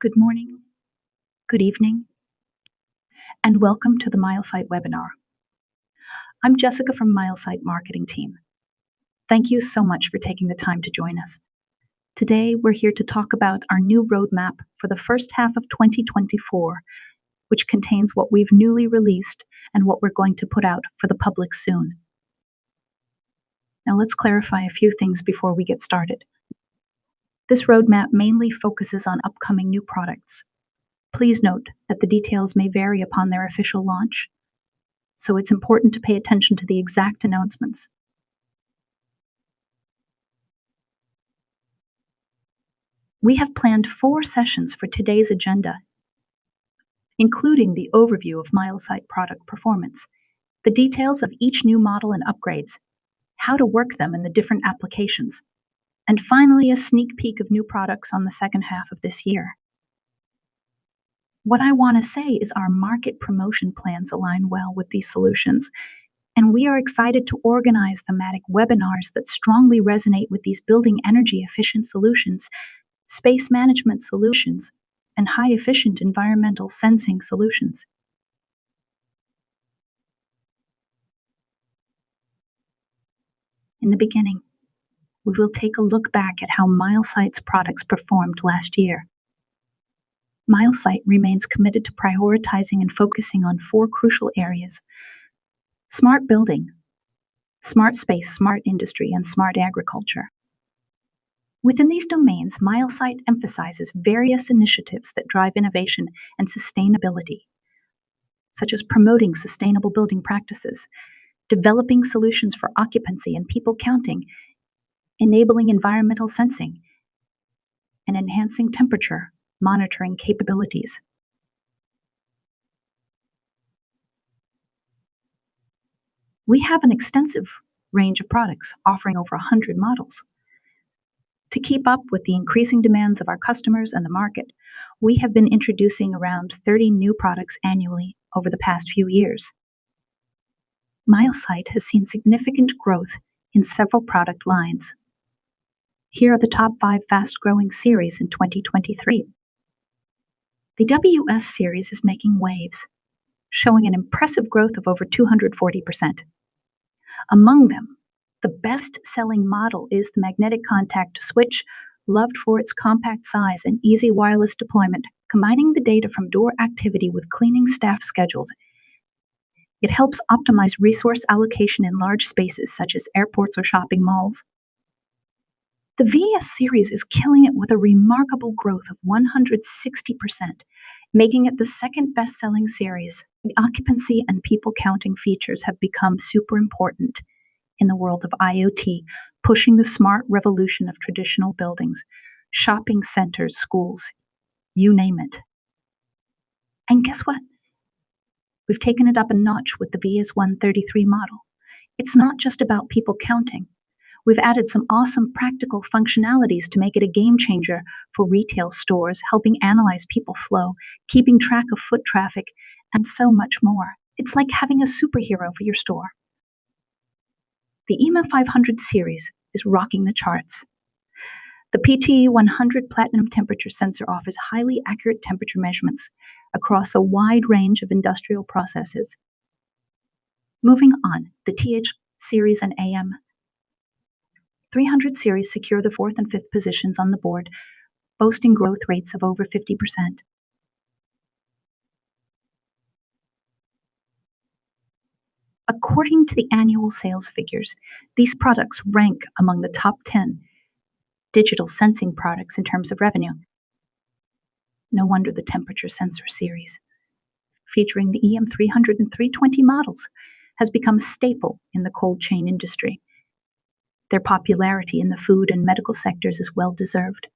Good morning, good evening, and welcome to the Milesight webinar. I'm Jessica from Milesight Marketing Team. Thank you so much for taking the time to join us. Today, we're here to talk about our new roadmap for the first half of 2024, which contains what we've newly released and what we're going to put out for the public soon. Now, let's clarify a few things before we get started. This roadmap mainly focuses on upcoming new products. Please note that the details may vary upon their official launch, so it's important to pay attention to the exact announcements. We have planned 4 sessions for today's agenda, including the overview of Milesight product performance, the details of each new model and upgrades, how to work them in the different applications, and finally a sneak peek of new products on the second half of this year. What I want to say is our market promotion plans align well with these solutions, and we are excited to organize thematic webinars that strongly resonate with these building energy-efficient solutions, space management solutions, and high-efficient environmental sensing solutions. In the beginning, we will take a look back at how Milesight's products performed last year. Milesight remains committed to prioritizing and focusing on 4 crucial areas: smart building, smart space, smart industry, and smart agriculture. Within these domains, Milesight emphasizes various initiatives that drive innovation and sustainability, such as promoting sustainable building practices, developing solutions for occupancy and people counting, enabling environmental sensing, and enhancing temperature monitoring capabilities. We have an extensive range of products offering over 100 models. To keep up with the increasing demands of our customers and the market, we have been introducing around 30 new products annually over the past few years. Milesight has seen significant growth in several product lines. Here are the top 5 fast-growing series in 2023. The WS series is making waves, showing an impressive growth of over 240%. Among them, the best-selling model is the magnetic contact switch, loved for its compact size and easy wireless deployment, combining the data from door activity with cleaning staff schedules. It helps optimize resource allocation in large spaces such as airports or shopping malls. The VS series is killing it with a remarkable growth of 160%, making it the second best-selling series. The occupancy and people counting features have become super important in the world of IoT, pushing the smart revolution of traditional buildings, shopping centers, schools, you name it. And guess what? We've taken it up a notch with the VS133 model. It's not just about people counting. We've added some awesome practical functionalities to make it a game changer for retail stores, helping analyze people flow, keeping track of foot traffic, and so much more. It's like having a superhero for your store. The EMA 500 series is rocking the charts. The PTE 100 Platinum temperature sensor offers highly accurate temperature measurements across a wide range of industrial processes. Moving on, the TH series and AM 300 series secure the 4th and 5th positions on the board, boasting growth rates of over 50%. According to the annual sales figures, these products rank among the top 10 digital sensing products in terms of revenue. No wonder the temperature sensor series, featuring the EM300 and 320 models, has become a staple in the cold chain industry. Their popularity in the food and medical sectors is well deserved,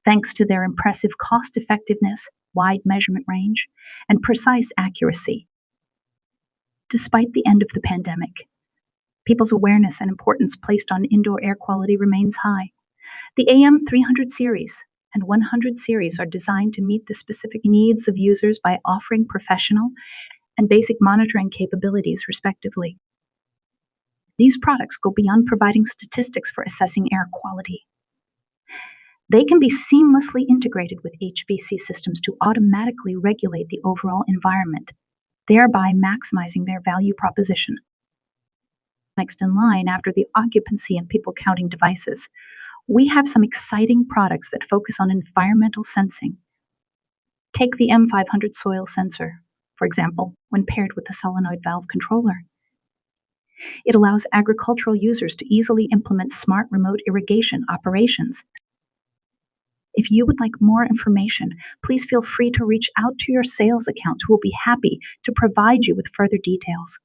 thanks to their impressive cost effectiveness, wide measurement range, and precise accuracy. Despite the end of the pandemic, people's awareness and importance placed on indoor air quality remains high. The AM300 series and 100 series are designed to meet the specific needs of users by offering professional and basic monitoring capabilities, respectively. These products go beyond providing statistics for assessing air quality. They can be seamlessly integrated with HVC systems to automatically regulate the overall environment, thereby maximizing their value proposition. Next in line, after the occupancy and people counting devices, we have some exciting products that focus on environmental sensing. Take the M500 soil sensor, for example, when paired with the solenoid valve controller. It allows agricultural users to easily implement smart remote irrigation operations. If you would like more information, please feel free to reach out to your sales account who will be happy to provide you with further details.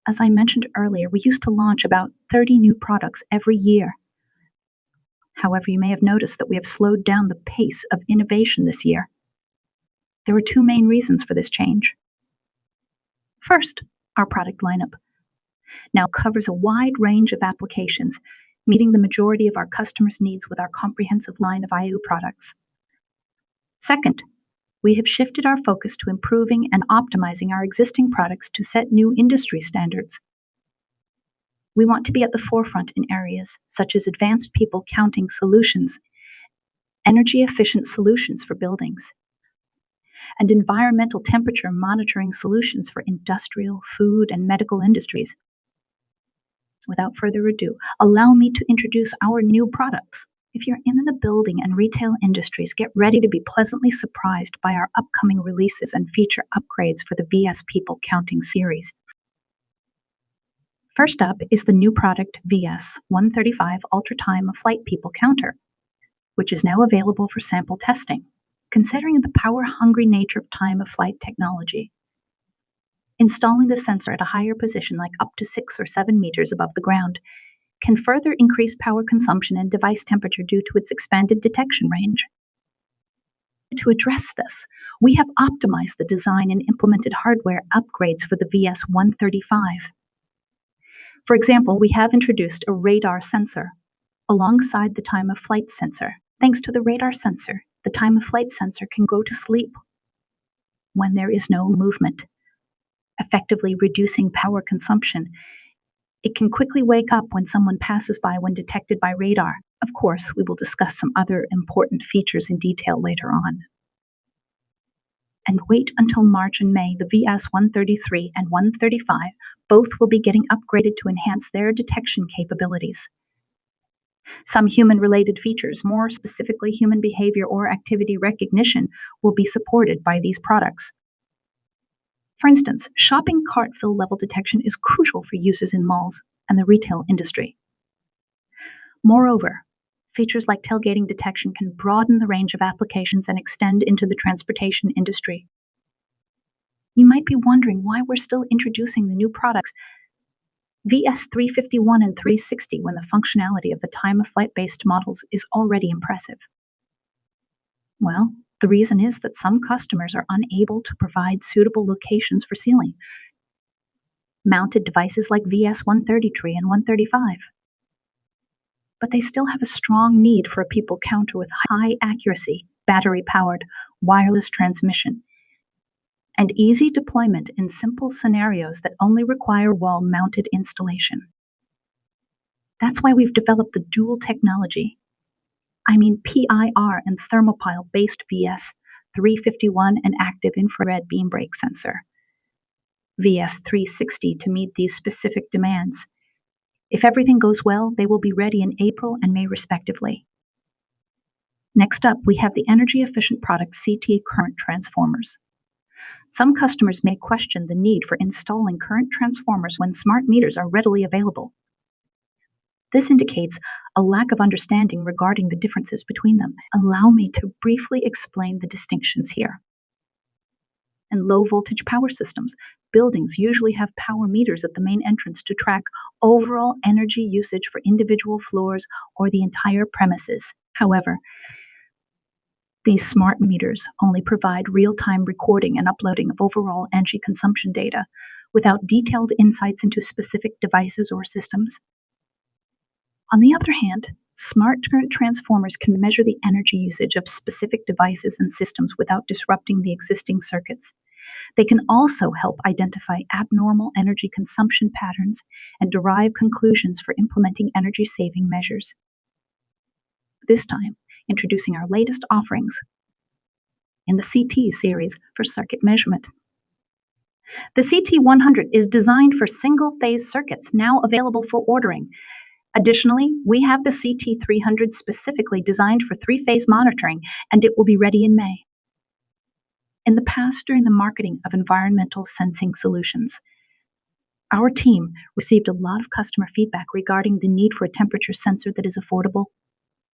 As I mentioned earlier, we used to launch about 30 new products every year. However, you may have noticed that we have slowed down the pace of innovation this year. There were two main reasons for this change. First, our product lineup now covers a wide range of applications, meeting the majority of our customers' needs with our comprehensive line of IoT products. Second, we have shifted our focus to improving and optimizing our existing products to set new industry standards. We want to be at the forefront in areas such as advanced people counting solutions, energy-efficient solutions for buildings, and environmental temperature monitoring solutions for industrial, food, and medical industries. Without further ado, allow me to introduce our new products. If you're in the building and retail industries, get ready to be pleasantly surprised by our upcoming releases and feature upgrades for the VS People Counting series. First up is the new product VS 135 Ultra Time of Flight People Counter, which is now available for sample testing. Considering the power-hungry nature of time-of-flight technology, installing the sensor at a higher position, like up to 6 or 7 meters above the ground, can further increase power consumption and device temperature due to its expanded detection range. To address this, we have optimized the design and implemented hardware upgrades for the VS 135. For example, we have introduced a radar sensor alongside the time-of-flight sensor. Thanks to the radar sensor, the time-of-flight sensor can go to sleep when there is no movement, effectively reducing power consumption. It can quickly wake up when someone passes by when detected by radar. Of course, we will discuss some other important features in detail later on. And wait until March and May, the VS 133 and 135 both will be getting upgraded to enhance their detection capabilities. Some human-related features, more specifically human behavior or activity recognition, will be supported by these products. For instance, shopping cart fill level detection is crucial for users in malls and the retail industry. Moreover, features like tailgating detection can broaden the range of applications and extend into the transportation industry. You might be wondering why we're still introducing the new products VS 351 and 360 when the functionality of the time-of-flight-based models is already impressive. Well, the reason is that some customers are unable to provide suitable locations for sealing mounted devices like VS 133 and 135. But they still have a strong need for a people counter with high accuracy, battery-powered, wireless transmission, and easy deployment in simple scenarios that only require wall-mounted installation. That's why we've developed the dual technology, PIR and thermopile-based VS 351 and active infrared beam brake sensor, VS 360 to meet these specific demands. If everything goes well, they will be ready in April and May respectively. Next up, we have the energy-efficient product CT current transformers. Some customers may question the need for installing current transformers when smart meters are readily available. This indicates a lack of understanding regarding the differences between them. Allow me to briefly explain the distinctions here. In low-voltage power systems, buildings usually have power meters at the main entrance to track overall energy usage for individual floors or the entire premises. However, these smart meters only provide real-time recording and uploading of overall energy consumption data without detailed insights into specific devices or systems. On the other hand, smart current transformers can measure the energy usage of specific devices and systems without disrupting the existing circuits. They can also help identify abnormal energy consumption patterns and derive conclusions for implementing energy-saving measures. This time, introducing our latest offerings in the CT series for circuit measurement. The CT100 is designed for single-phase circuits, now available for ordering. Additionally, we have the CT300 specifically designed for three-phase monitoring, and it will be ready in May. In the past, during the marketing of environmental sensing solutions, our team received a lot of customer feedback regarding the need for a temperature sensor that is affordable,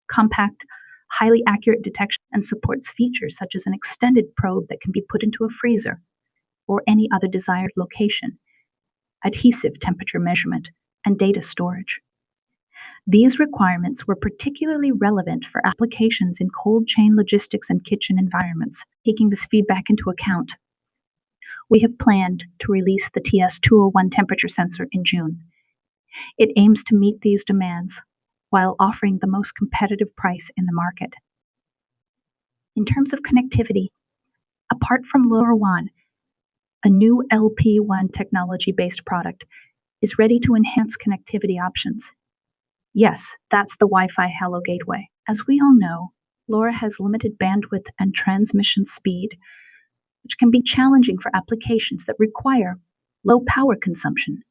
compact, highly accurate detection, and supports features such as an extended probe that can be put into a freezer or any other desired location, adhesive temperature measurement, and data storage. These requirements were particularly relevant for applications in cold chain logistics and kitchen environments. Taking this feedback into account, we have planned to release the TS201 temperature sensor in June. It aims to meet these demands while offering the most competitive price in the market. In terms of connectivity, apart from LoRaWAN, a new LP1 technology-based product is ready to enhance connectivity options. Yes, that's the Wi-Fi Hello Gateway. As we all know, LoRa has limited bandwidth and transmission speed, which can be challenging for applications that require low power consumption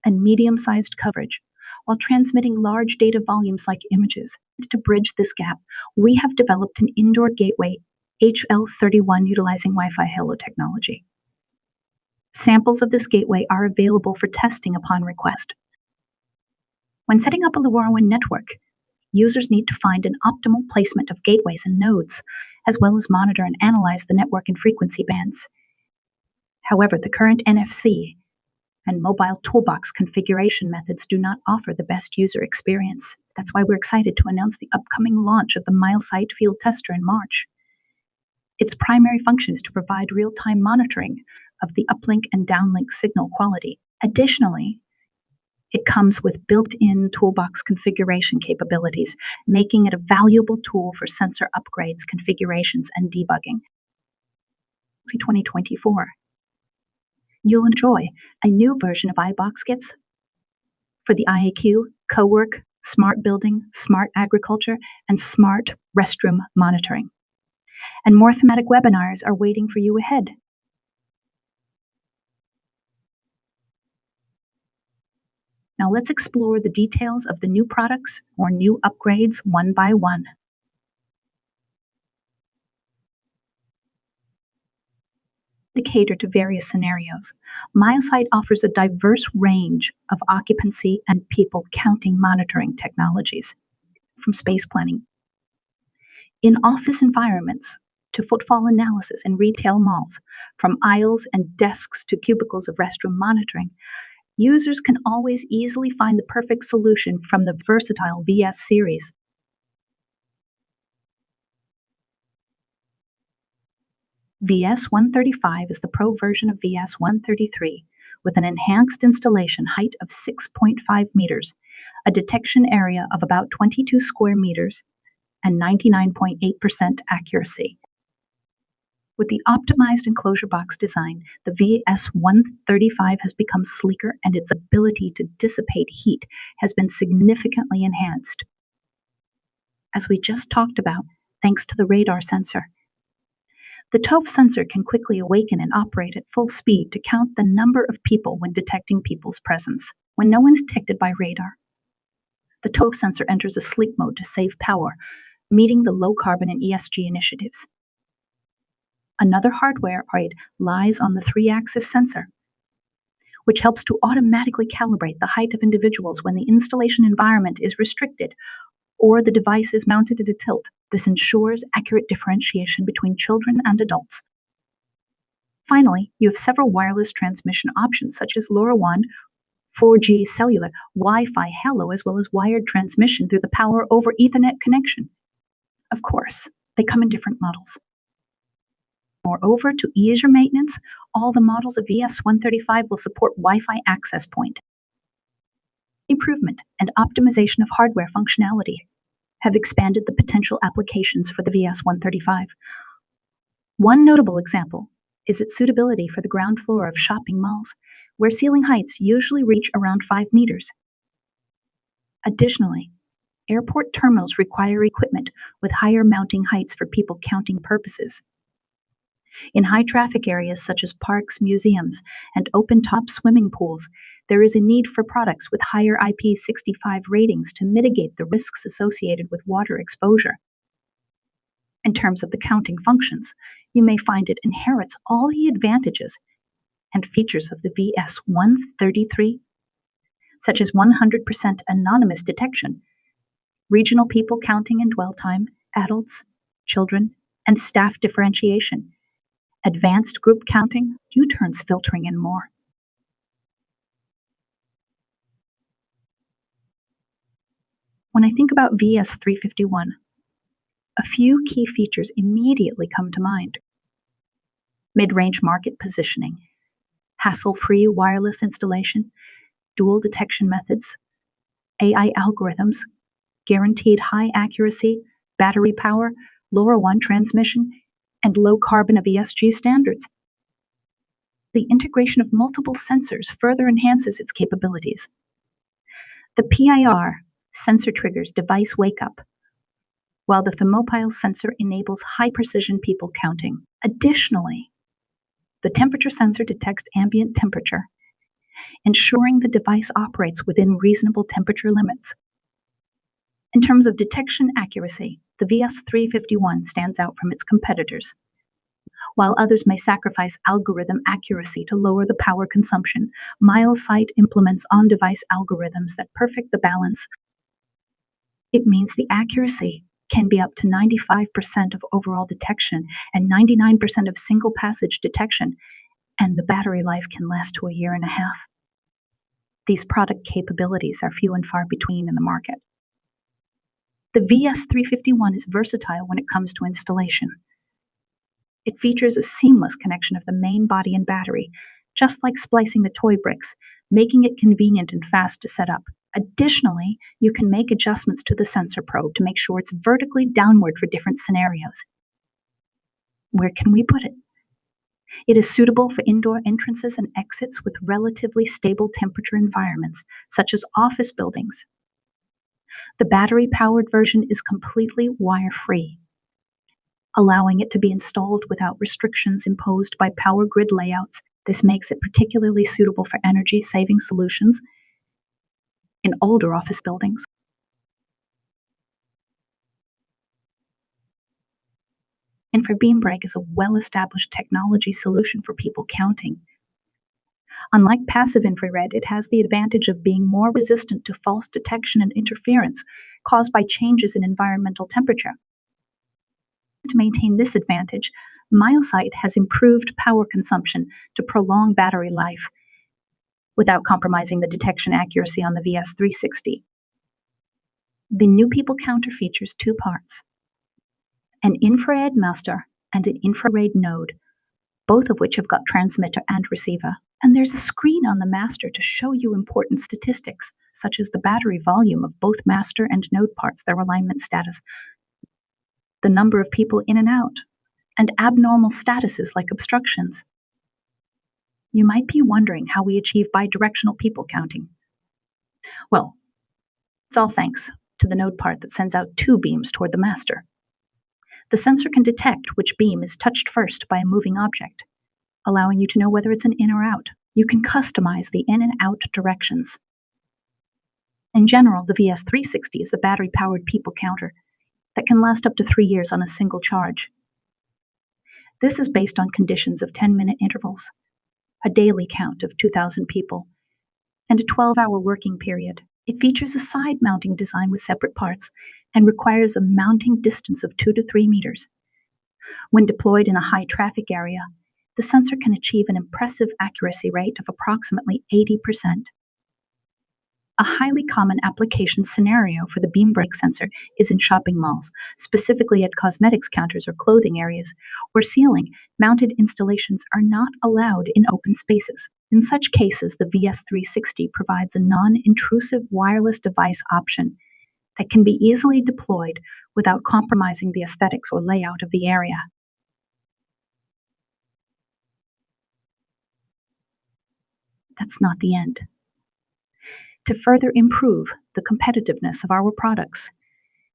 and medium-sized coverage, while transmitting large data volumes like images. To bridge this gap, we have developed an indoor gateway HL31 utilizing Wi-Fi Hello technology. Samples of this gateway are available for testing upon request. When setting up a LoRaWAN network, users need to find an optimal placement of gateways and nodes, as well as monitor and analyze the network and frequency bands. However, the current NFC and mobile toolbox configuration methods do not offer the best user experience. That's why we're excited to announce the upcoming launch of the Milesight Field Tester in March. Its primary function is to provide real-time monitoring of the uplink and downlink signal quality. Additionally, it comes with built-in toolbox configuration capabilities, making it a valuable tool for sensor upgrades, configurations, and debugging. 2024. You'll enjoy a new version of iBox kits for the IAQ, cowork, smart building, smart agriculture, and smart restroom monitoring. And more thematic webinars are waiting for you ahead. Now let's explore the details of the new products or new upgrades one by one. To cater to various scenarios, Milesight offers a diverse range of occupancy and people counting monitoring technologies, from space planning in office environments to footfall analysis in retail malls, from aisles and desks to cubicles of restroom monitoring. Users can always easily find the perfect solution from the versatile VS series. VS135 is the Pro version of VS133 with an enhanced installation height of 6.5 meters, a detection area of about 22 square meters, and 99.8% accuracy. With the optimized enclosure box design, the VS135 has become sleeker and its ability to dissipate heat has been significantly enhanced. As we just talked about, thanks to the radar sensor. The TOF sensor can quickly awaken and operate at full speed to count the number of people when detecting people's presence. When no one's detected by radar, the TOF sensor enters a sleep mode to save power, meeting the low carbon and ESG initiatives. Another hardware upgrade lies on the 3-axis sensor, which helps to automatically calibrate the height of individuals when the installation environment is restricted or the device is mounted at a tilt. This ensures accurate differentiation between children and adults. Finally, you have several wireless transmission options such as LoRaWAN, 4G cellular, Wi-Fi Hello, as well as wired transmission through the Power over Ethernet connection. Of course, they come in different models. Moreover, to ease your maintenance, all the models of VS135 will support Wi-Fi access point. Improvement and optimization of hardware functionality have expanded the potential applications for the VS135. One notable example is its suitability for the ground floor of shopping malls, where ceiling heights usually reach around 5 meters. Additionally, airport terminals require equipment with higher mounting heights for people counting purposes. In high traffic areas such as parks, museums, and open top swimming pools, there is a need for products with higher IP65 ratings to mitigate the risks associated with water exposure. In terms of the counting functions, you may find it inherits all the advantages and features of the VS133, such as 100% anonymous detection, regional people counting and dwell time, adults, children, and staff differentiation, advanced group counting, U-turns filtering, and more. When I think about VS351, a few key features immediately come to mind. Mid-range market positioning, hassle-free wireless installation, dual detection methods, AI algorithms, guaranteed high accuracy, battery power, LoRaWAN transmission, and low carbon of ESG standards. The integration of multiple sensors further enhances its capabilities. The PIR sensor triggers device wake up, while the thermopile sensor enables high precision people counting. Additionally, the temperature sensor detects ambient temperature, ensuring the device operates within reasonable temperature limits. In terms of detection accuracy, the VS351 stands out from its competitors. While others may sacrifice algorithm accuracy to lower the power consumption, Milesight implements on-device algorithms that perfect the balance. It means the accuracy can be up to 95% of overall detection and 99% of single passage detection, and the battery life can last to a year and a half. These product capabilities are few and far between in the market. The VS351 is versatile when it comes to installation. It features a seamless connection of the main body and battery, just like splicing the toy bricks, making it convenient and fast to set up. Additionally, you can make adjustments to the sensor probe to make sure it's vertically downward for different scenarios. Where can we put it? It is suitable for indoor entrances and exits with relatively stable temperature environments, such as office buildings. The battery-powered version is completely wire-free, allowing it to be installed without restrictions imposed by power grid layouts. This makes it particularly suitable for energy-saving solutions in older office buildings. Infrabeam is a well-established technology solution for people counting. Unlike passive infrared, it has the advantage of being more resistant to false detection and interference caused by changes in environmental temperature. To maintain this advantage, Milesight has improved power consumption to prolong battery life without compromising the detection accuracy on the VS360. The new people counter features two parts: an infrared master and an infrared node, both of which have got transmitter and receiver. And there's a screen on the master to show you important statistics, such as the battery volume of both master and node parts, their alignment status, the number of people in and out, and abnormal statuses like obstructions. You might be wondering how we achieve bidirectional people counting. Well, it's all thanks to the node part that sends out two beams toward the master. The sensor can detect which beam is touched first by a moving object, allowing you to know whether it's an in or out. You can customize the in and out directions. In general, the VS360 is a battery-powered people counter that can last up to 3 years on a single charge. This is based on conditions of 10-minute intervals, a daily count of 2,000 people, and a 12-hour working period. It features a side-mounting design with separate parts and requires a mounting distance of 2 to 3 meters. When deployed in a high-traffic area, the sensor can achieve an impressive accuracy rate of approximately 80%. A highly common application scenario for the beam break sensor is in shopping malls, specifically at cosmetics counters or clothing areas, where ceiling-mounted installations are not allowed in open spaces. In such cases, the VS360 provides a non-intrusive wireless device option that can be easily deployed without compromising the aesthetics or layout of the area. That's not the end. To further improve the competitiveness of our products,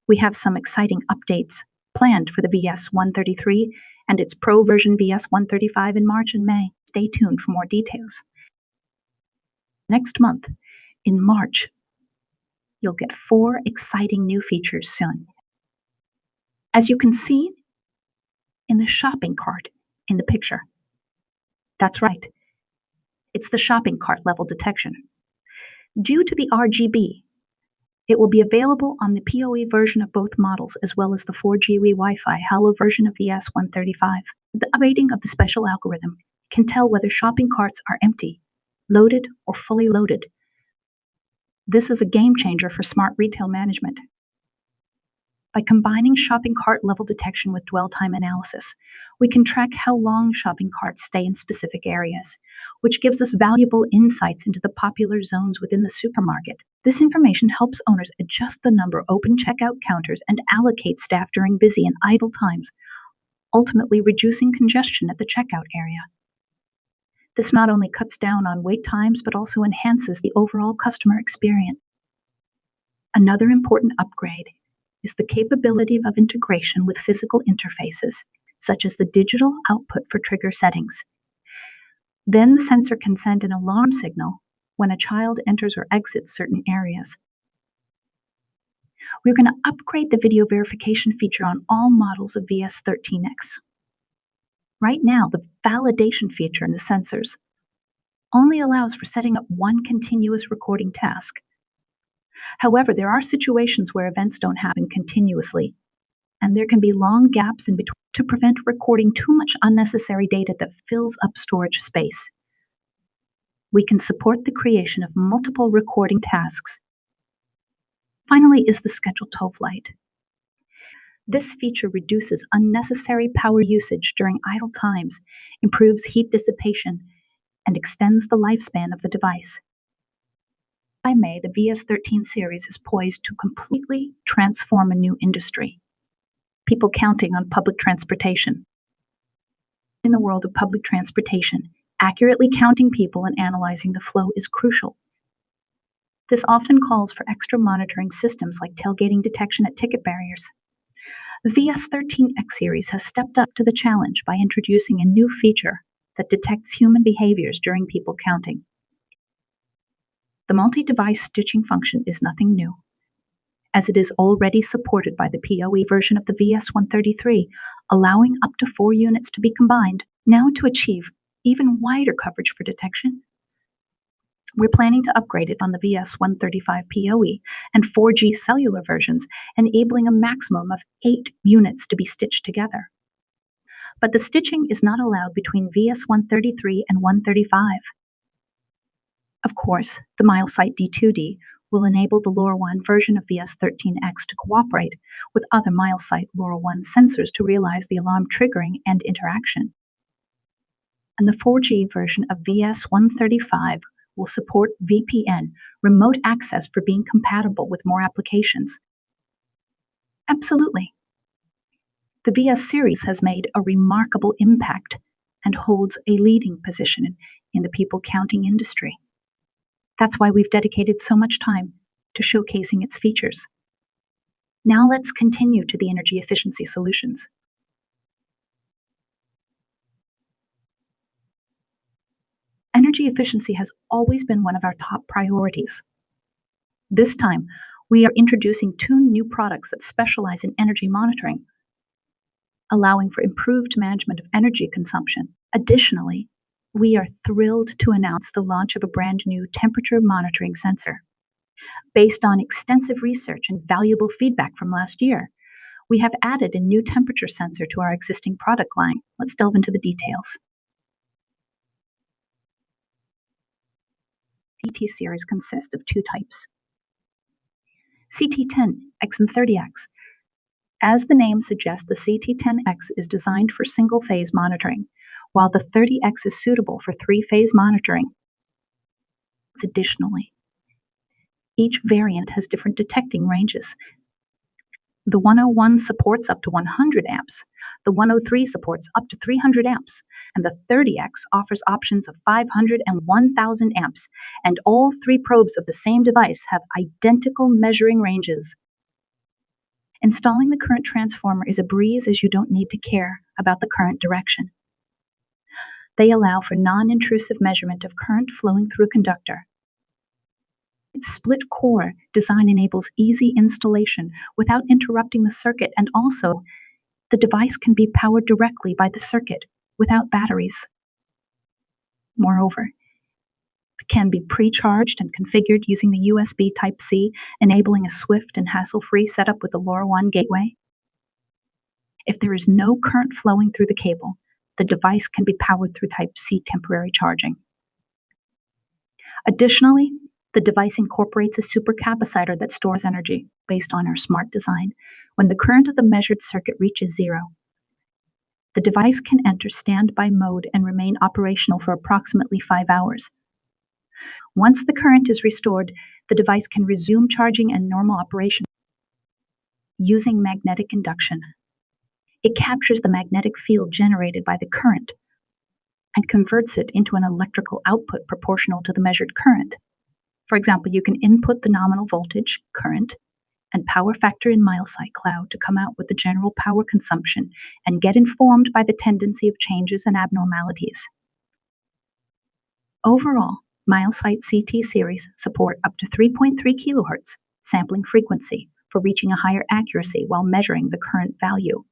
we have some exciting updates planned for the VS133 and its Pro version VS135 in March and May. Stay tuned for more details. Next month, in March, you'll get 4 exciting new features soon. As you can see in the shopping cart in the picture, that's right, it's the shopping cart level detection. Due to the RGB, it will be available on the PoE version of both models as well as the 4G Wi-Fi Halo version of VS135. The updating of the special algorithm can tell whether shopping carts are empty, loaded, or fully loaded. This is a game changer for smart retail management. By combining shopping cart level detection with dwell time analysis, we can track how long shopping carts stay in specific areas, which gives us valuable insights into the popular zones within the supermarket. This information helps owners adjust the number of open checkout counters and allocate staff during busy and idle times, ultimately reducing congestion at the checkout area. This not only cuts down on wait times, but also enhances the overall customer experience. Another important upgrade is the capability of integration with physical interfaces, such as the digital output for trigger settings. Then the sensor can send an alarm signal when a child enters or exits certain areas. We're going to upgrade the video verification feature on all models of VS13X. Right now, the validation feature in the sensors only allows for setting up one continuous recording task. However, there are situations where events don't happen continuously, and there can be long gaps in between to prevent recording too much unnecessary data that fills up storage space. We can support the creation of multiple recording tasks. Finally is the scheduled TOV light. This feature reduces unnecessary power usage during idle times, improves heat dissipation, and extends the lifespan of the device. By May, the VS13 series is poised to completely transform a new industry: people counting on public transportation. In the world of public transportation, accurately counting people and analyzing the flow is crucial. This often calls for extra monitoring systems like tailgating detection at ticket barriers. The VS13X series has stepped up to the challenge by introducing a new feature that detects human behaviors during people counting. The multi-device stitching function is nothing new, as it is already supported by the PoE version of the VS133, allowing up to 4 units to be combined. Now, to achieve even wider coverage for detection, we're planning to upgrade it on the VS135 PoE and 4G cellular versions, enabling a maximum of 8 units to be stitched together. But the stitching is not allowed between VS133 and 135. Of course, the Milesight D2D will enable the LoRaWAN version of VS13X to cooperate with other Milesight LoRaWAN sensors to realize the alarm triggering and interaction. And the 4G version of VS135 will support VPN, remote access, for being compatible with more applications. Absolutely. The VS series has made a remarkable impact and holds a leading position in the people counting industry. That's why we've dedicated so much time to showcasing its features. Now let's continue to the energy efficiency solutions. Energy efficiency has always been one of our top priorities. This time, we are introducing 2 new products that specialize in energy monitoring, allowing for improved management of energy consumption. Additionally, we are thrilled to announce the launch of a brand new temperature monitoring sensor. Based on extensive research and valuable feedback from last year, we have added a new temperature sensor to our existing product line. Let's delve into the details. CT series consists of 2 types: CT10X and 30X. As the name suggests, the CT10X is designed for single-phase monitoring, while the 30X is suitable for 3-phase monitoring. Additionally, each variant has different detecting ranges. The 101 supports up to 100 amps, the 103 supports up to 300 amps, and the 30X offers options of 500 and 1000 amps, and all three probes of the same device have identical measuring ranges. Installing the current transformer is a breeze, as you don't need to care about the current direction. They allow for non-intrusive measurement of current flowing through a conductor. Its split core design enables easy installation without interrupting the circuit, and also the device can be powered directly by the circuit without batteries. Moreover, it can be pre-charged and configured using the USB Type-C, enabling a swift and hassle-free setup with the LoRaWAN gateway. If there is no current flowing through the cable, the device can be powered through Type-C temporary charging. Additionally, the device incorporates a supercapacitor that stores energy based on our smart design. When the current of the measured circuit reaches zero, the device can enter standby mode and remain operational for approximately 5 hours. Once the current is restored, the device can resume charging and normal operation using magnetic induction. It captures the magnetic field generated by the current and converts it into an electrical output proportional to the measured current. For example, you can input the nominal voltage, current, and power factor in Milesight Cloud to come out with the general power consumption and get informed by the tendency of changes and abnormalities. Overall, Milesight CT series support up to 3.3 kHz sampling frequency for reaching a higher accuracy while measuring the current value.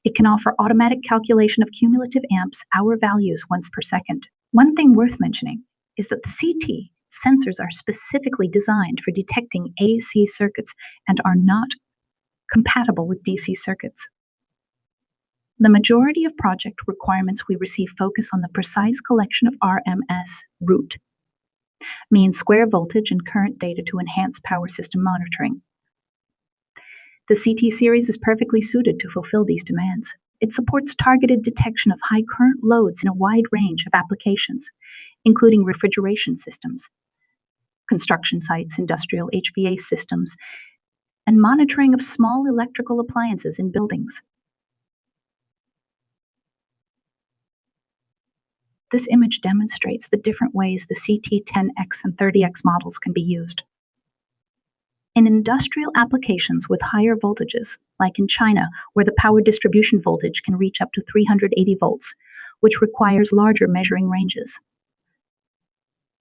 It can offer automatic calculation of cumulative amps hour values once per second. One thing worth mentioning is that the CT sensors are specifically designed for detecting AC circuits and are not compatible with DC circuits. The majority of project requirements we receive focus on the precise collection of RMS root, mean square voltage and current data to enhance power system monitoring. The CT series is perfectly suited to fulfill these demands. It supports targeted detection of high current loads in a wide range of applications, including refrigeration systems, construction sites, industrial HVAC systems, and monitoring of small electrical appliances in buildings. This image demonstrates the different ways the CT10X and 30X models can be used. In industrial applications with higher voltages, like in China, where the power distribution voltage can reach up to 380 volts, which requires larger measuring ranges.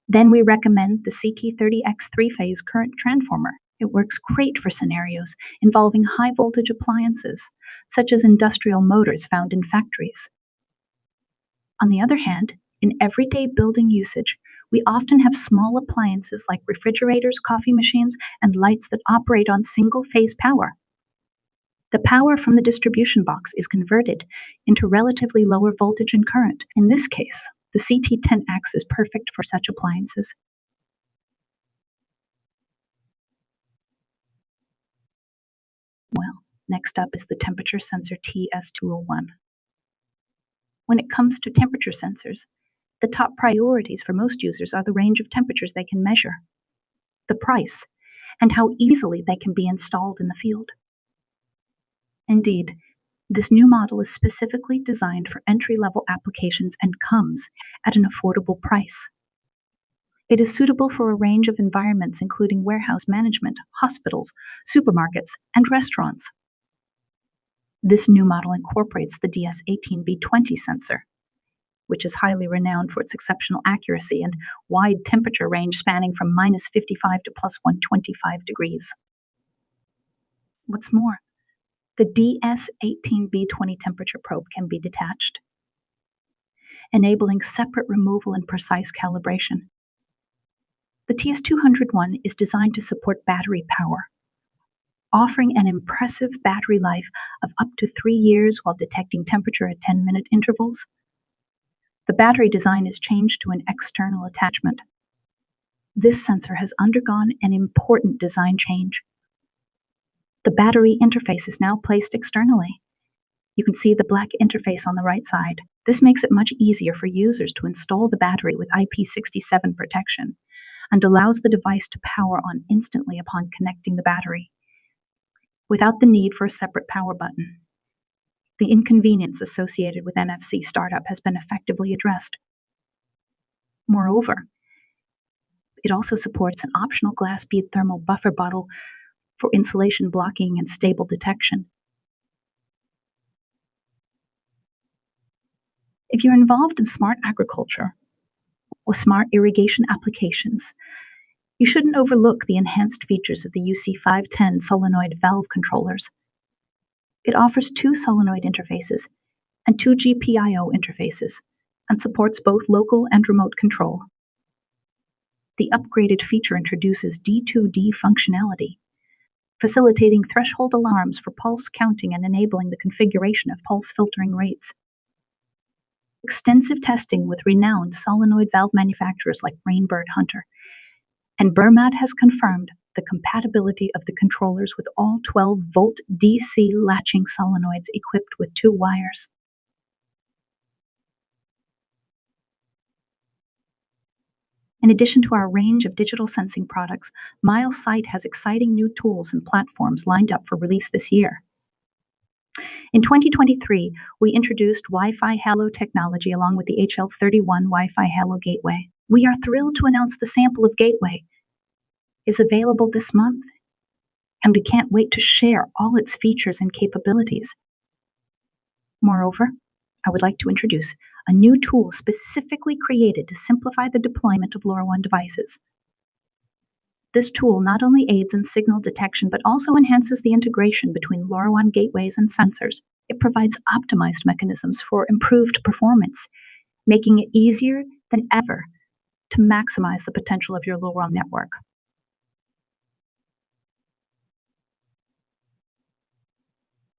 Then we recommend the CT30X 3-phase current transformer. It works great for scenarios involving high voltage appliances, such as industrial motors found in factories. On the other hand, in everyday building usage, we often have small appliances like refrigerators, coffee machines, and lights that operate on single-phase power. The power from the distribution box is converted into relatively lower voltage and current. In this case, the CT10X is perfect for such appliances. Well, next up is the temperature sensor TS201. When it comes to temperature sensors, the top priorities for most users are the range of temperatures they can measure, the price, and how easily they can be installed in the field. Indeed, this new model is specifically designed for entry-level applications and comes at an affordable price. It is suitable for a range of environments including warehouse management, hospitals, supermarkets, and restaurants. This new model incorporates the DS18B20 sensor, which is highly renowned for its exceptional accuracy and wide temperature range spanning from -55 to +125 degrees. What's more, the DS18B20 temperature probe can be detached, enabling separate removal and precise calibration. The TS201 is designed to support battery power, offering an impressive battery life of up to 3 years while detecting temperature at 10-minute intervals. The battery design is changed to an external attachment. This sensor has undergone an important design change. The battery interface is now placed externally. You can see the black interface on the right side. This makes it much easier for users to install the battery with IP67 protection and allows the device to power on instantly upon connecting the battery. without the need for a separate power button. The inconvenience associated with NFC startup has been effectively addressed. Moreover, it also supports an optional glass bead thermal buffer bottle for insulation blocking and stable detection. If you're involved in smart agriculture or smart irrigation applications, you shouldn't overlook the enhanced features of the UC510 solenoid valve controllers. It offers 2 solenoid interfaces and 2 GPIO interfaces and supports both local and remote control. The upgraded feature introduces D2D functionality, facilitating threshold alarms for pulse counting and enabling the configuration of pulse filtering rates. Extensive testing with renowned solenoid valve manufacturers like Rainbird Hunter and Burmat has confirmed the compatibility of the controllers with all 12-volt DC latching solenoids equipped with 2 wires. In addition to our range of digital sensing products, Milesight has exciting new tools and platforms lined up for release this year. In 2023, we introduced Wi-Fi Halo technology along with the HL31 Wi-Fi Halo gateway. We are thrilled to announce the sample of gateway is available this month, and we can't wait to share all its features and capabilities. Moreover, I would like to introduce a new tool specifically created to simplify the deployment of LoRaWAN devices. This tool not only aids in signal detection but also enhances the integration between LoRaWAN gateways and sensors. It provides optimized mechanisms for improved performance, making it easier than ever to maximize the potential of your LoRaWAN network.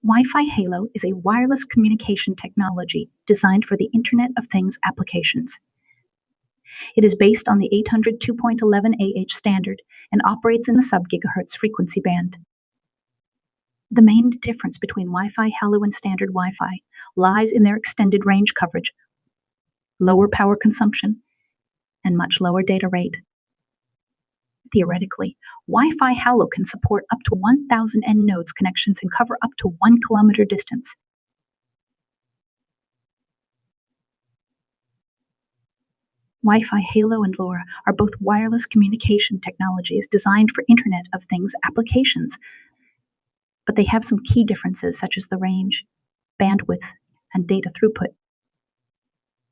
Wi-Fi Halo is a wireless communication technology designed for the Internet of Things applications. It is based on the 802.11ah standard and operates in the sub-gigahertz frequency band. The main difference between Wi-Fi Halo and standard Wi-Fi lies in their extended range coverage, lower power consumption, and much lower data rate. Theoretically, Wi-Fi Halo can support up to 1,000 end nodes connections and cover up to 1 kilometer distance. Wi-Fi Halo and LoRa are both wireless communication technologies designed for Internet of Things applications, but they have some key differences such as the range, bandwidth, and data throughput.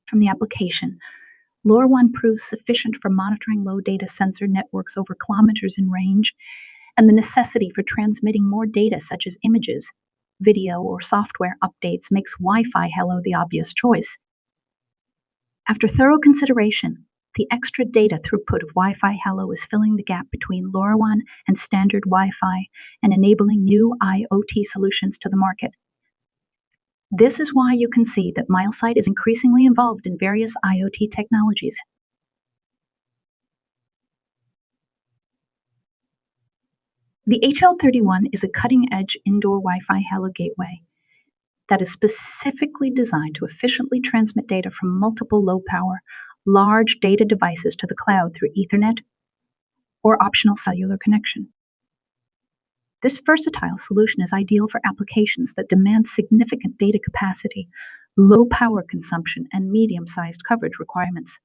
From the application, LoRaWAN proves sufficient for monitoring low data sensor networks over kilometers in range, and the necessity for transmitting more data such as images, video, or software updates makes Wi-Fi Halo the obvious choice. After thorough consideration, the extra data throughput of Wi-Fi Halo is filling the gap between LoRaWAN and standard Wi-Fi and enabling new IoT solutions to the market. This is why you can see that Milesight is increasingly involved in various IoT technologies. The HL31 is a cutting-edge indoor Wi-Fi Halo gateway that is specifically designed to efficiently transmit data from multiple low-power, large data devices to the cloud through Ethernet or optional cellular connection. This versatile solution is ideal for applications that demand significant data capacity, low power consumption, and medium-sized coverage requirements.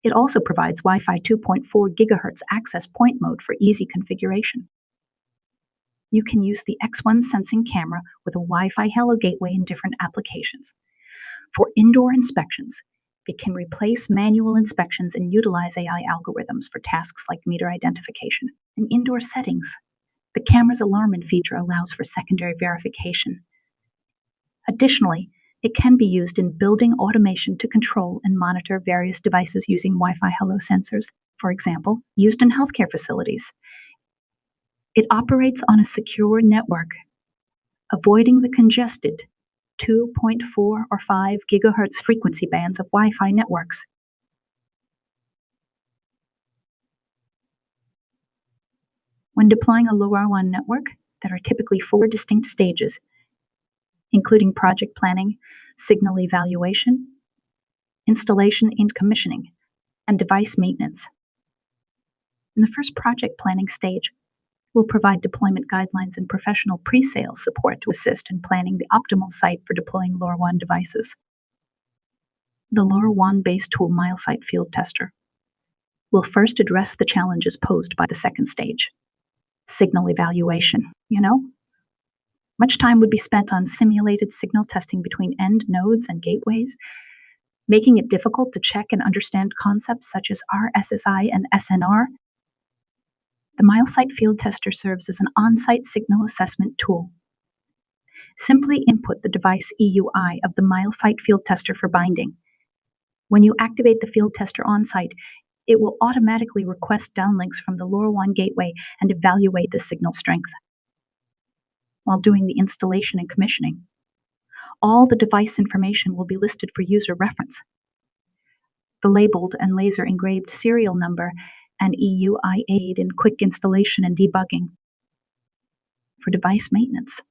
It also provides Wi-Fi 2.4 GHz access point mode for easy configuration. You can use the X1 sensing camera with a Wi-Fi Halo gateway in different applications. For indoor inspections, it can replace manual inspections and utilize AI algorithms for tasks like meter identification. In indoor settings, the camera's alarming feature allows for secondary verification. Additionally, it can be used in building automation to control and monitor various devices using Wi-Fi Halo sensors, for example, used in healthcare facilities. It operates on a secure network, avoiding the congested 2.4 or 5 gigahertz frequency bands of Wi-Fi networks. When deploying a LoRaWAN network, there are typically 4 distinct stages, including project planning, signal evaluation, installation and commissioning, and device maintenance. In the first project planning stage, We'll provide deployment guidelines and professional pre-sales support to assist in planning the optimal site for deploying LoRaWAN devices. The LoRaWAN-based tool Milesight Field Tester will first address the challenges posed by the second stage, signal evaluation. Much time would be spent on simulated signal testing between end nodes and gateways, making it difficult to check and understand concepts such as RSSI and SNR. The Milesight Field Tester serves as an on-site signal assessment tool. Simply input the device EUI of the Milesight Field Tester for binding. When you activate the field tester on-site, it will automatically request downlinks from the LoRaWAN gateway and evaluate the signal strength. While doing the installation and commissioning, all the device information will be listed for user reference. The labeled and laser engraved serial number and EUI aid in quick installation and debugging. For device maintenance,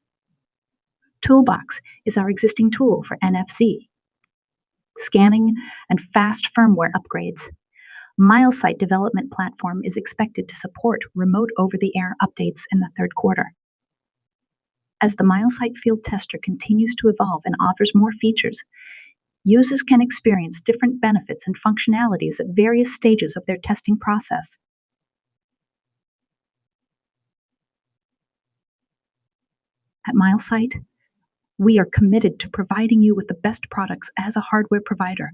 Toolbox is our existing tool for NFC, scanning, and fast firmware upgrades. Milesight development platform is expected to support remote over-the-air updates in the third quarter. As the Milesight Field Tester continues to evolve and offers more features, users can experience different benefits and functionalities at various stages of their testing process. At Milesight, we are committed to providing you with the best products as a hardware provider.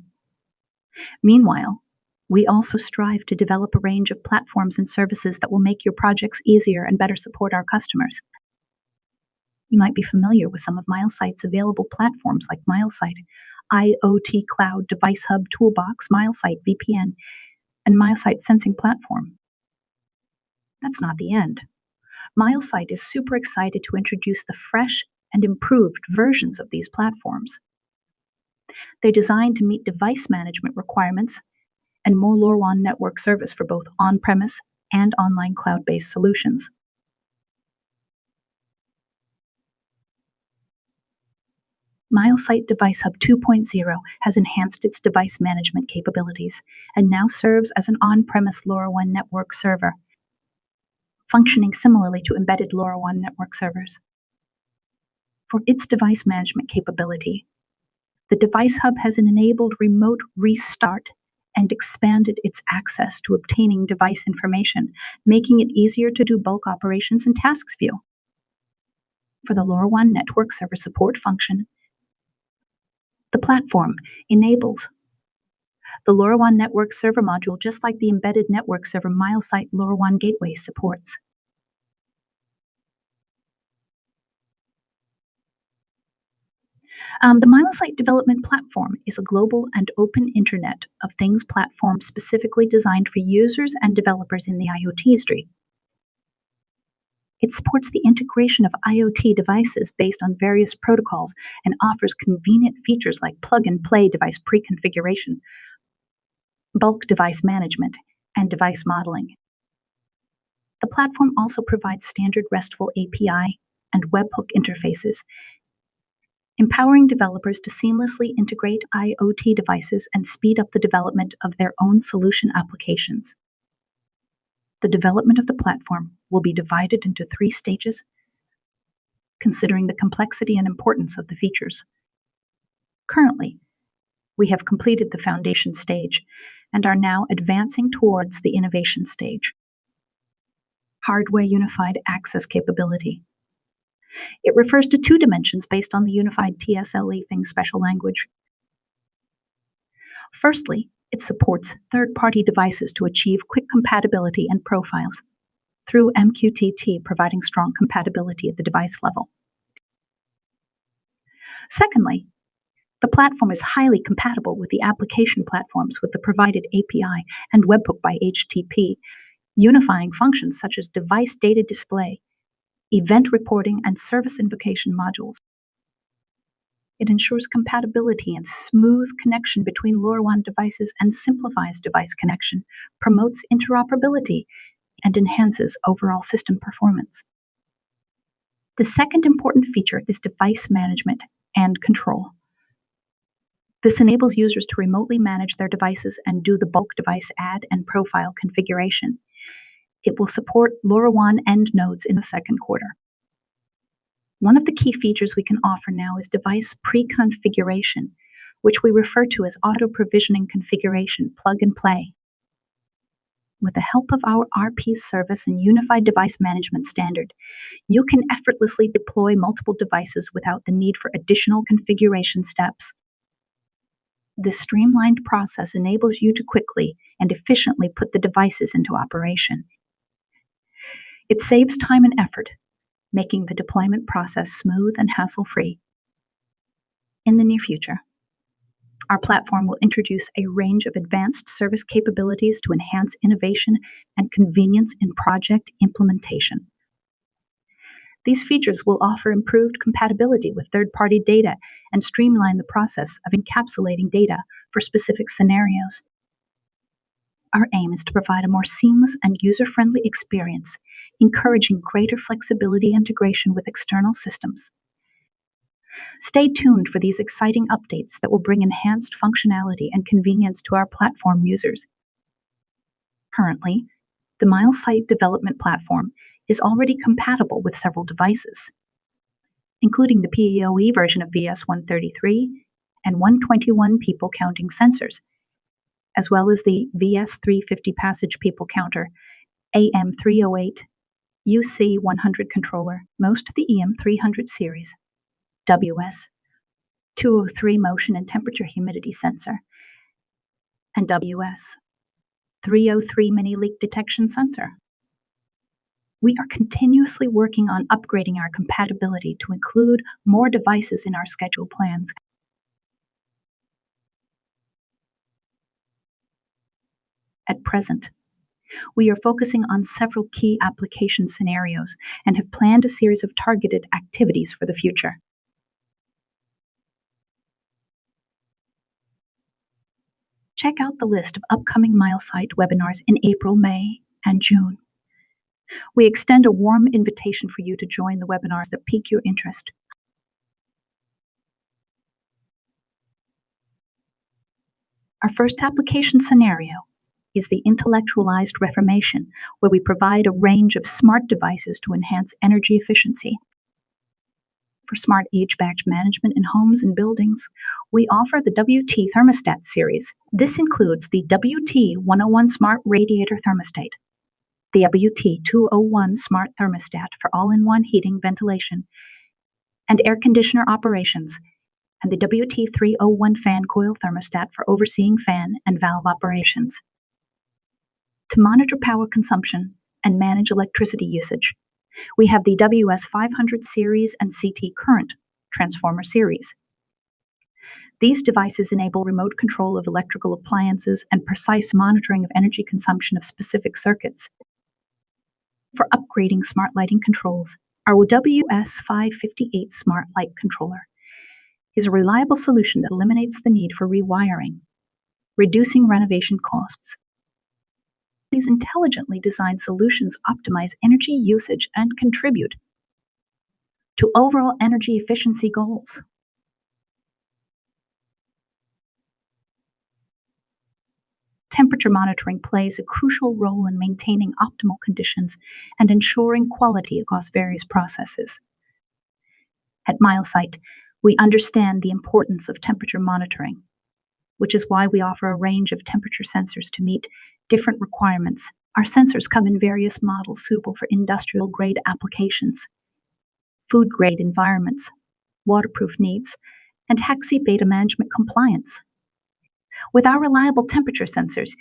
Meanwhile, we also strive to develop a range of platforms and services that will make your projects easier and better support our customers. You might be familiar with some of Milesight's available platforms like Milesight IoT Cloud Device Hub Toolbox, Milesight VPN, and Milesight Sensing Platform. That's not the end. Milesight is super excited to introduce the fresh and improved versions of these platforms. They're designed to meet device management requirements and more LoRaWAN network service for both on-premise and online cloud-based solutions. Milesight Device Hub 2.0 has enhanced its device management capabilities and now serves as an on-premise LoRaWAN network server, functioning similarly to embedded LoRaWAN network servers. For its device management capability, the Device Hub has enabled remote restart and expanded its access to obtaining device information, making it easier to do bulk operations in Tasks View. For the LoRaWAN network server support function, the platform enables the LoRaWAN network server module just like the embedded network server Milesight LoRaWAN gateway supports. The Milesight development platform is a global and open Internet of Things platform specifically designed for users and developers in the IoT industry. It supports the integration of IoT devices based on various protocols and offers convenient features like plug-and-play device pre-configuration, bulk device management, and device modeling. The platform also provides standard RESTful API and webhook interfaces, empowering developers to seamlessly integrate IoT devices and speed up the development of their own solution applications. The development of the platform will be divided into 3 stages, considering the complexity and importance of the features. Currently, we have completed the foundation stage and are now advancing towards the innovation stage. Hardware Unified Access Capability. It refers to 2 dimensions based on the unified TSLE Things special language. Firstly, it supports third-party devices to achieve quick compatibility and profiles through MQTT, providing strong compatibility at the device level. Secondly, the platform is highly compatible with the application platforms with the provided API and webhook by HTTP, unifying functions such as device data display, event reporting, and service invocation modules. It ensures compatibility and smooth connection between LoRaWAN devices and simplifies device connection, promotes interoperability, and enhances overall system performance. The second important feature is device management and control. This enables users to remotely manage their devices and do the bulk device add and profile configuration. It will support LoRaWAN end nodes in the second quarter. One of the key features we can offer now is device pre-configuration, which we refer to as auto-provisioning configuration, plug and play. With the help of our RP service and unified device management standard, you can effortlessly deploy multiple devices without the need for additional configuration steps. This streamlined process enables you to quickly and efficiently put the devices into operation. It saves time and effort, making the deployment process smooth and hassle-free. In the near future, our platform will introduce a range of advanced service capabilities to enhance innovation and convenience in project implementation. These features will offer improved compatibility with third-party data and streamline the process of encapsulating data for specific scenarios. Our aim is to provide a more seamless and user-friendly experience, encouraging greater flexibility and integration with external systems. Stay tuned for these exciting updates that will bring enhanced functionality and convenience to our platform users. Currently, the Milesight development platform is already compatible with several devices, including the PoE version of VS133 and 121 people counting sensors, as well as the VS350 passage people counter, AM308, UC100 controller, most of the EM300 series, WS203 motion and temperature humidity sensor, and WS303 mini leak detection sensor. We are continuously working on upgrading our compatibility to include more devices in our scheduled plans. At present, we are focusing on several key application scenarios and have planned a series of targeted activities for the future. Check out the list of upcoming Milesight webinars in April, May, and June. We extend a warm invitation for you to join the webinars that pique your interest. Our first application scenario is the intellectualized reformation, where we provide a range of smart devices to enhance energy efficiency. For smart HVAC management in homes and buildings, we offer the WT thermostat series. This includes the WT101 Smart Radiator Thermostat, the WT201 Smart Thermostat for all-in-one heating, ventilation, and air conditioner operations, and the WT301 Fan Coil Thermostat for overseeing fan and valve operations. To monitor power consumption and manage electricity usage, we have the WS500 series and CT Current Transformer series. These devices enable remote control of electrical appliances and precise monitoring of energy consumption of specific circuits. For upgrading smart lighting controls, our WS558 Smart Light Controller is a reliable solution that eliminates the need for rewiring, reducing renovation costs. These intelligently designed solutions optimize energy usage and contribute to overall energy efficiency goals. Temperature monitoring plays a crucial role in maintaining optimal conditions and ensuring quality across various processes. At Milesight, we understand the importance of temperature monitoring, which is why we offer a range of temperature sensors to meet different requirements. Our sensors come in various models suitable for industrial-grade applications, food-grade environments, waterproof needs, and HEC beta management compliance. With our reliable temperature sensors,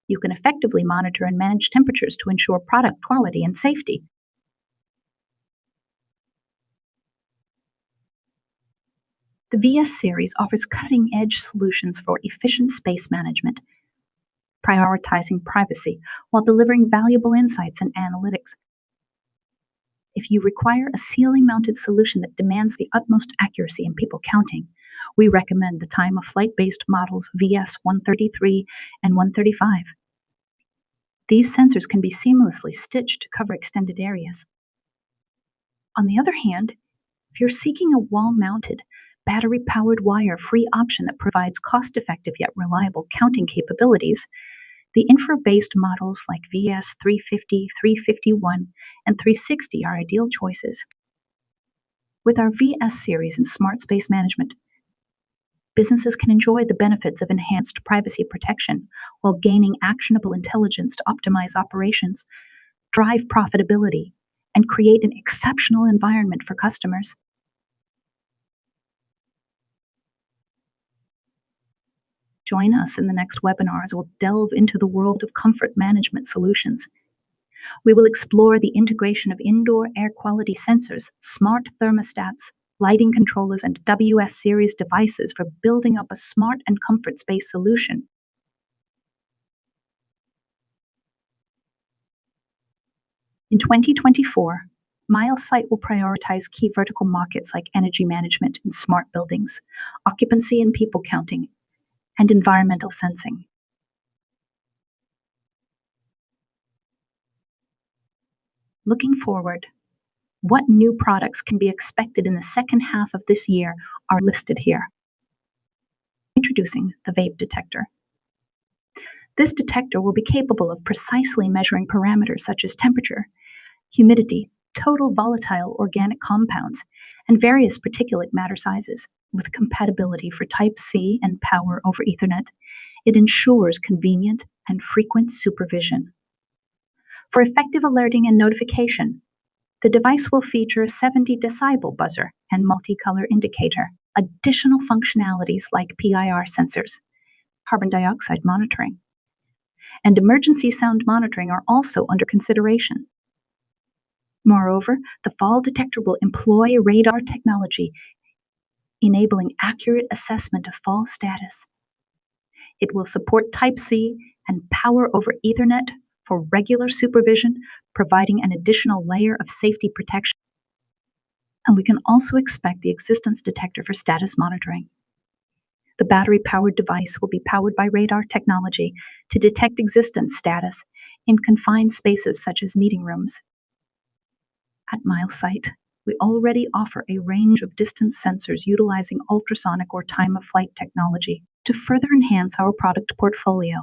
you can effectively monitor and manage temperatures to ensure product quality and safety. The VS series offers cutting-edge solutions for efficient space management, prioritizing privacy while delivering valuable insights and analytics. If you require a ceiling-mounted solution that demands the utmost accuracy in people counting, we recommend the time-of-flight-based models VS133 and 135. These sensors can be seamlessly stitched to cover extended areas. On the other hand, if you're seeking a wall-mounted, battery-powered wire-free option that provides cost-effective yet reliable counting capabilities, The infra-based models like VS 350, 351, and 360 are ideal choices. With our VS series in smart space management, businesses can enjoy the benefits of enhanced privacy protection while gaining actionable intelligence to optimize operations, drive profitability, and create an exceptional environment for customers. Join us in the next webinar as we'll delve into the world of comfort management solutions. We will explore the integration of indoor air quality sensors, smart thermostats, lighting controllers, and WS series devices for building up a smart and comfort space solution. In 2024, Milesight will prioritize key vertical markets like energy management and smart buildings, occupancy and people counting, and environmental sensing. Looking forward, what new products can be expected in the second half of this year are listed here. Introducing the vape detector. This detector will be capable of precisely measuring parameters such as temperature, humidity, total volatile organic compounds, and various particulate matter sizes. With compatibility for Type-C and power over Ethernet, it ensures convenient and frequent supervision. For effective alerting and notification, the device will feature a 70 decibel buzzer and multicolor indicator, additional functionalities like PIR sensors, carbon dioxide monitoring, and emergency sound monitoring are also under consideration. Moreover, the fall detector will employ radar technology, enabling accurate assessment of fall status. It will support Type-C and power over Ethernet for regular supervision, providing an additional layer of safety protection. And we can also expect the existence detector for status monitoring. The battery-powered device will be powered by radar technology to detect existence status in confined spaces such as meeting rooms. At Milesight, we already offer a range of distance sensors utilizing ultrasonic or time-of-flight technology to further enhance our product portfolio.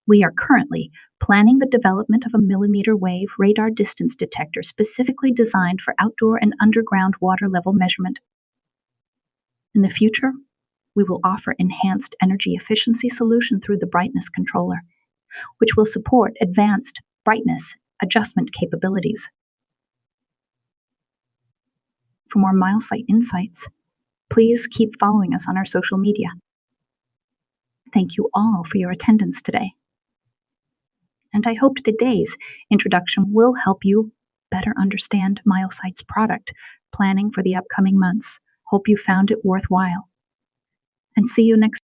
We are currently planning the development of a millimeter-wave radar distance detector specifically designed for outdoor and underground water level measurement. In the future, we will offer enhanced energy efficiency solution through the brightness controller, which will support advanced brightness adjustment capabilities. For more Milesight insights, please keep following us on our social media. Thank you all for your attendance today. And I hope today's introduction will help you better understand Milesight's product planning for the upcoming months. Hope you found it worthwhile. And see you next